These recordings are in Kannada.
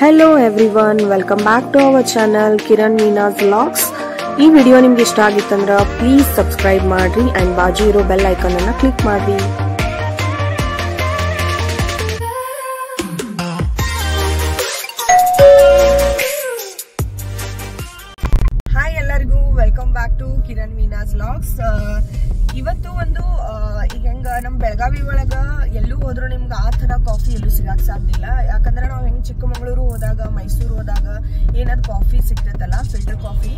Hello everyone, welcome back to our channel Kiran Meena's Vlogs. ಈ ವಿಡಿಯೋ ನಿಮಗೆ ಇಷ್ಟ ಆಗಿತ್ತಂದ್ರೆ ಪ್ಲೀಸ್ ಸಬ್ಸ್ಕ್ರೈಬ್ ಮಾಡ್ರಿ ಅಂಡ್ ಬಾಜು ಇರೋ ಬೆಲ್ ಐಕಾನ್ ಅನ್ನು ಕ್ಲಿಕ್ ಮಾಡ್ರಿ. ಹಾಯ್ ಎಲ್ಲರಿಗೂ welcome back to Kiran Meena's vlogs. ಇವತ್ತು ಒಂದು ಈಗ ಹೆಂಗ ನಮ್ಮ ಬೆಳಗಾವಿ ಒಳಗ ಎಲ್ಲೂ ಹೋದ್ರು ನಿಮ್ಗೆ ಆ ತರ ಕಾಫಿ ಎಲ್ಲೂ ಸಿಗಕ್ ಸಾಧ್ಯ ಇಲ್ಲ. ಯಾಕಂದ್ರೆ ನಾವು ಹೆಂಗ್ ಚಿಕ್ಕಮಗಳೂರು ಹೋದಾಗ ಮೈಸೂರು ಹೋದಾಗ ಏನಾದ್ರು ಕಾಫಿ ಸಿಗ್ತೈತಲ್ಲ ಫಿಲ್ಟರ್ ಕಾಫಿ,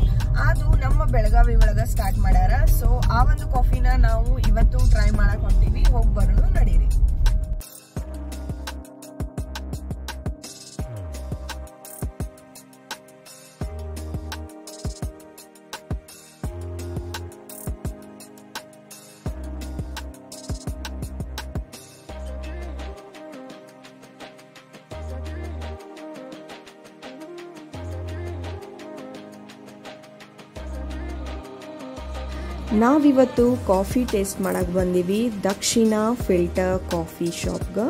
ಅದು ನಮ್ಮ ಬೆಳಗಾವಿ ಒಳಗ ಸ್ಟಾರ್ಟ್ ಮಾಡ್ಯಾರ. ಸೊ ಆ ಒಂದು ಕಾಫಿನ ನಾವು ಇವತ್ತು ಟ್ರೈ ಮಾಡಕ್ ಹೊಂಟೀವಿ. ಹೋಗಿ ಬರೋಣ ನಡೀರಿ. ನಾವಿವತ್ತು ಕಾಫಿ ಟೇಸ್ಟ್ ಮಾಡಕ್ ಬಂದೀವಿ ದಕ್ಷಿಣ ಫಿಲ್ಟರ್ ಕಾಫಿ ಶಾಪ್ಗೆ.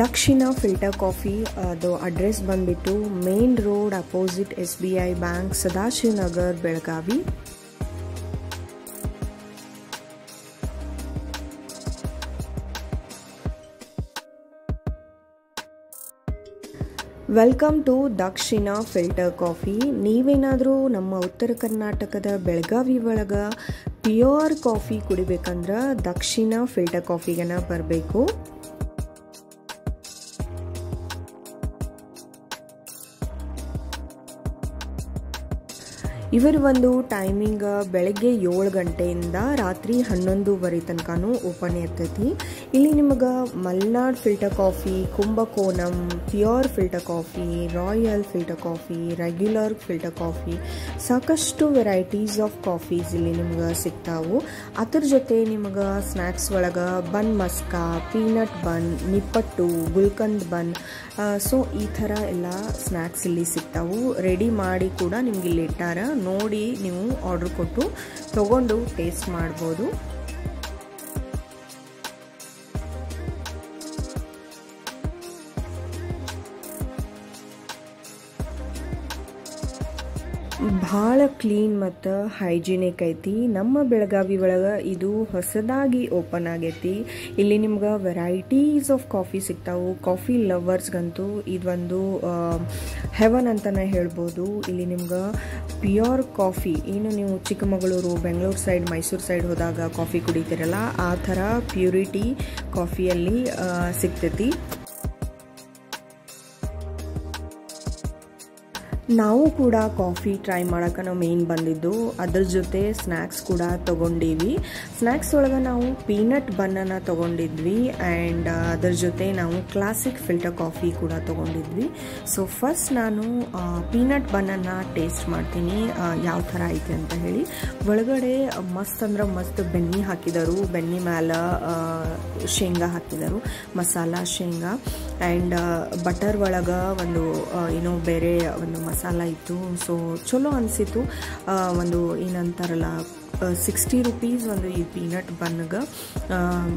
ದಕ್ಷಿಣ ಫಿಲ್ಟರ್ ಕಾಫಿ ಅದು ಅಡ್ರೆಸ್ ಬಂದ್ಬಿಟ್ಟು main road opposite SBI bank, Sadashivnagar, Belagavi. Welcome to Dakshina filter coffee. ನೀವೇನಾದರೂ ನಮ್ಮ ಉತ್ತರ ಕರ್ನಾಟಕದ ಬೆಳಗಾವಿ ಒಳಗ ಪ್ಯೂರ್ ಕಾಫಿ ಕುಡಿಬೇಕಂದ್ರೆ ದಕ್ಷಿಣ ಫಿಲ್ಟರ್ ಕಾಫಿಗೆನ ಬರಬೇಕು. ಇವರು ಒಂದು ಟೈಮಿಂಗ್ ಬೆಳಗ್ಗೆ 7 ಗಂಟೆಯಿಂದ ರಾತ್ರಿ 11:30 ತನಕನೂ ಓಪನ್ ಇರ್ತೈತಿ. ಇಲ್ಲಿ ನಿಮಗೆ Malnad filter coffee, Kumbakonam pure filter coffee, royal filter coffee, regular filter coffee, ಸಾಕಷ್ಟು ವೆರೈಟೀಸ್ ಆಫ್ ಕಾಫೀಸ್ ಇಲ್ಲಿ ನಿಮ್ಗೆ ಸಿಗ್ತಾವು. ಅದ್ರ ಜೊತೆ ನಿಮಗೆ ಸ್ನ್ಯಾಕ್ಸ್ ಒಳಗೆ ಬನ್ ಮಸ್ಕಾ, ಪೀನಟ್ ಬನ್, ನಿಪ್ಪಟ್ಟು, ಗುಲ್ಕಂದ್ ಬನ್, ಸೊ ಈ ಥರ ಎಲ್ಲ ಸ್ನ್ಯಾಕ್ಸ್ ಇಲ್ಲಿ ಸಿಗ್ತಾವು. ರೆಡಿ ಮಾಡಿ ಕೂಡ ನಿಮ್ಗೆ ಇಲ್ಲಿ ಇಟ್ಟಾರ. ನೋಡಿ ನೀವು ಆರ್ಡರ್ ಕೊಟ್ಟು ತಗೊಂಡು ಟೇಸ್ಟ್ ಮಾಡ್ಬೋದು. ಭಾಳ ಕ್ಲೀನ್ ಮತ್ತು ಹೈಜಿನಿಕ್ ಐತಿ. ನಮ್ಮ ಬೆಳಗಾವಿ ಒಳಗೆ ಇದು ಹೊಸದಾಗಿ ಓಪನ್ ಆಗೈತಿ. ಇಲ್ಲಿ ನಿಮ್ಗೆ ವೆರೈಟೀಸ್ ಆಫ್ ಕಾಫಿ ಸಿಗ್ತಾವು. ಕಾಫಿ ಲವರ್ಸ್ಗಂತೂ ಇದೊಂದು ಹೆವನ್ ಅಂತಲೇ ಹೇಳ್ಬೋದು. ಇಲ್ಲಿ ನಿಮ್ಗೆ ಪ್ಯೂರ್ ಕಾಫಿ, ಏನು ನೀವು ಚಿಕ್ಕಮಗಳೂರು, ಬೆಂಗಳೂರು ಸೈಡ್, ಮೈಸೂರು ಸೈಡ್ ಹೋದಾಗ ಕಾಫಿ ಕುಡಿತೀರಲ್ಲ, ಆ ಥರ ಪ್ಯೂರಿಟಿ ಕಾಫಿಯಲ್ಲಿ ಸಿಗ್ತೈತಿ. ನಾವು ಕೂಡ ಕಾಫಿ ಟ್ರೈ ಮಾಡೋಕೆ ನಾವು ಮೇನ್ ಬಂದಿದ್ದು, ಅದ್ರ ಜೊತೆ ಸ್ನ್ಯಾಕ್ಸ್ ಕೂಡ ತೊಗೊಂಡೀವಿ. ಸ್ನ್ಯಾಕ್ಸ್ ಒಳಗೆ ನಾವು ಪೀನಟ್ ಬನ್ನನ್ನು ತೊಗೊಂಡಿದ್ವಿ ಆ್ಯಂಡ್ ಅದ್ರ ಜೊತೆ ನಾವು ಕ್ಲಾಸಿಕ್ ಫಿಲ್ಟರ್ ಕಾಫಿ ಕೂಡ ತೊಗೊಂಡಿದ್ವಿ. ಸೊ ಫಸ್ಟ್ ನಾನು ಪೀನಟ್ ಬನ್ನನ್ನು ಟೇಸ್ಟ್ ಮಾಡ್ತೀನಿ ಯಾವ ಥರ ಐತೆ ಅಂತ ಹೇಳಿ. ಒಳಗಡೆ ಮಸ್ತ್ ಅಂದ್ರೆ ಮಸ್ತ್ ಬೆಣ್ಣೆ ಹಾಕಿದರು, ಬೆಣ್ಣೆ ಮೇಲೆ ಶೇಂಗಾ ಹಾಕಿದರು, ಮಸಾಲ ಶೇಂಗಾ ಆ್ಯಂಡ್ ಬಟರ್ ಒಳಗೆ ಒಂದು ಏನೋ ಬೇರೆ ಒಂದು ಮಸಾಲ ಇತ್ತು. ಸೊ ಚಲೋ ಅನಿಸಿತು. ಒಂದು ಏನಂತಾರಲ್ಲ 60 ರೂಪೀಸ್ ಒಂದು ಈ ಪೀನಟ್ ಬನ್ಗೆ,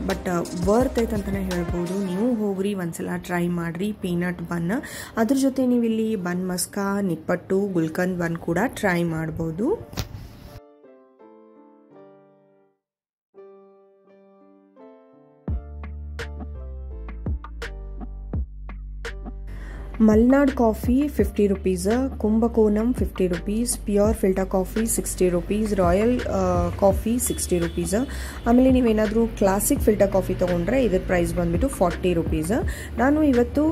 ಬಟ್ ವರ್ತ್ ಐತೆ ಅಂತಲೇ ಹೇಳ್ಬೋದು. ನೀವು ಹೋಗ್ರಿ ಒಂದ್ಸಲ ಟ್ರೈ ಮಾಡಿರಿ ಪೀನಟ್ ಬನ್. ಅದ್ರ ಜೊತೆ ನೀವು ಇಲ್ಲಿ ಬನ್ ಮಸ್ಕಾ, ನಿಪ್ಪಟ್ಟು, ಗುಲ್ಕಂದ್ ಬನ್ ಕೂಡ ಟ್ರೈ ಮಾಡ್ಬೋದು. Malnad coffee 50 rupees, Kumbakonam 50 rupees, pure filter coffee 60 rupees, royal coffee 60 rupees. ಆಮೇಲೆ ನೀವೇನಾದರೂ ಕ್ಲಾಸಿಕ್ ಫಿಲ್ಟರ್ ಕಾಫಿ ತೊಗೊಂಡ್ರೆ ಇದ್ರ ಪ್ರೈಸ್ ಬಂದುಬಿಟ್ಟು 40 ರೂಪೀಸ್. ನಾನು ಇವತ್ತು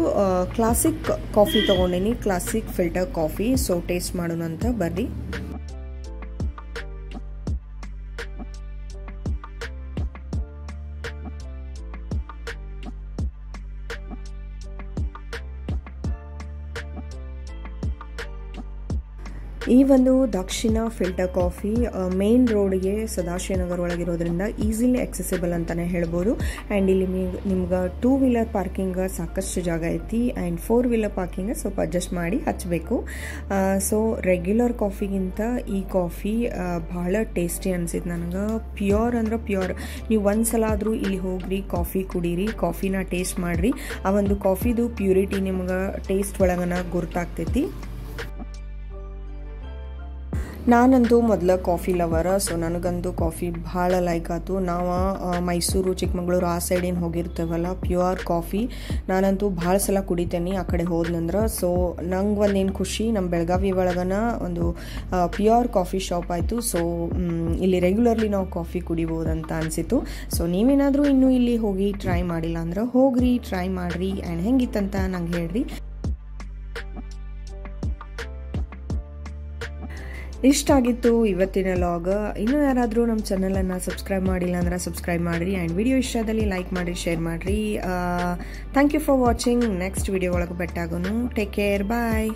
ಕ್ಲಾಸಿಕ್ ಕಾಫಿ ತೊಗೊಂಡೀನಿ, classic filter coffee. So taste ಮಾಡೋಣ ಅಂತ ಬರ್ರಿ. ಈ ಒಂದು ದಕ್ಷಿಣ ಫಿಲ್ಟರ್ ಕಾಫಿ ಮೇನ್ ರೋಡ್ಗೆ ಸದಾಶಿವನಗರ ಒಳಗಿರೋದ್ರಿಂದ ಈಸಿಲಿ ಎಕ್ಸೆಸಿಬಲ್ ಅಂತಲೇ ಹೇಳ್ಬೋದು. ಆ್ಯಂಡ್ ಇಲ್ಲಿ ನಿಮ್ಗೆ 2 ವೀಲರ್ ಪಾರ್ಕಿಂಗ್ ಸಾಕಷ್ಟು ಜಾಗ ಐತಿ ಆ್ಯಂಡ್ 4 ವೀಲರ್ ಪಾರ್ಕಿಂಗ್ ಸ್ವಲ್ಪ ಅಡ್ಜಸ್ಟ್ ಮಾಡಿ ಹಚ್ಚಬೇಕು. ಸೊ ರೆಗ್ಯುಲರ್ ಕಾಫಿಗಿಂತ ಈ ಕಾಫಿ ಭಾಳ ಟೇಸ್ಟಿ ಅನಿಸಿತ್ತು ನನಗೆ. ಪ್ಯೂರ್ ಅಂದ್ರೆ ಪ್ಯೂರ್. ನೀವು ಒಂದು ಸಲ ಆದರೂ ಇಲ್ಲಿ ಹೋಗ್ರಿ, ಕಾಫಿ ಕುಡೀರಿ, ಕಾಫಿನ ಟೇಸ್ಟ್ ಮಾಡಿರಿ. ಆ ಒಂದು ಕಾಫಿದು ಪ್ಯೂರಿಟಿ ನಿಮ್ಗೆ ಟೇಸ್ಟ್ ಒಳಗನ ಗುರ್ತಾಗ್ತೈತಿ. ನಾನಂತೂ ಮೊದಲ ಕಾಫಿ ಲವರ, ಸೊ ನನಗಂತೂ ಕಾಫಿ ಭಾಳ ಲೈಕ್ ಆಯ್ತು. ನಾವು ಮೈಸೂರು ಚಿಕ್ಕಮಗಳೂರು ಆ ಸೈಡೇನು ಹೋಗಿರ್ತೇವಲ್ಲ, ಪ್ಯೂರ್ ಕಾಫಿ ನಾನಂತೂ ಭಾಳ ಸಲ ಕುಡಿತೇನೆ ಆ ಕಡೆ ಹೋದ್ನಂದ್ರೆ. ಸೊ ನಂಗೆ ಒಂದೇನು ಖುಷಿ, ನಮ್ಮ ಬೆಳಗಾವಿ ಒಳಗನ ಒಂದು ಪ್ಯೂರ್ ಕಾಫಿ ಶಾಪ್ ಆಯಿತು. ಸೊ ಇಲ್ಲಿ ರೆಗ್ಯುಲರ್ಲಿ ನಾವು ಕಾಫಿ ಕುಡಿಬೋದಂತ ಅನಿಸಿತು. ಸೊ ನೀವೇನಾದರೂ ಇನ್ನೂ ಇಲ್ಲಿ ಹೋಗಿ ಟ್ರೈ ಮಾಡಿಲ್ಲ ಅಂದ್ರೆ ಹೋಗ್ರಿ, ಟ್ರೈ ಮಾಡಿರಿ ಆ್ಯಂಡ್ ಹೆಂಗಿತ್ತಂತ ನಂಗೆ ಹೇಳ್ರಿ. ಇಷ್ಟ ಆಗಿತ್ತು ಇವತ್ತಿನ ಲಾಗ್. ಇನ್ನೂ ಯಾರಾದರೂ ನಮ್ಮ ಚಾನಲನ್ನು ಸಬ್ಸ್ಕ್ರೈಬ್ ಮಾಡಿಲ್ಲ ಅಂದ್ರೆ ಸಬ್ಸ್ಕ್ರೈಬ್ ಮಾಡಿರಿ ಆ್ಯಂಡ್ ವಿಡಿಯೋ ಇಷ್ಟದಲ್ಲಿ ಲೈಕ್ ಮಾಡಿರಿ, ಶೇರ್ ಮಾಡಿರಿ. Thank you for watching. Next video ಒಳಗೆ ಭೇಟಿಯಾಗೋಣ. ಟೇಕ್ ಕೇರ್, ಬಾಯ್.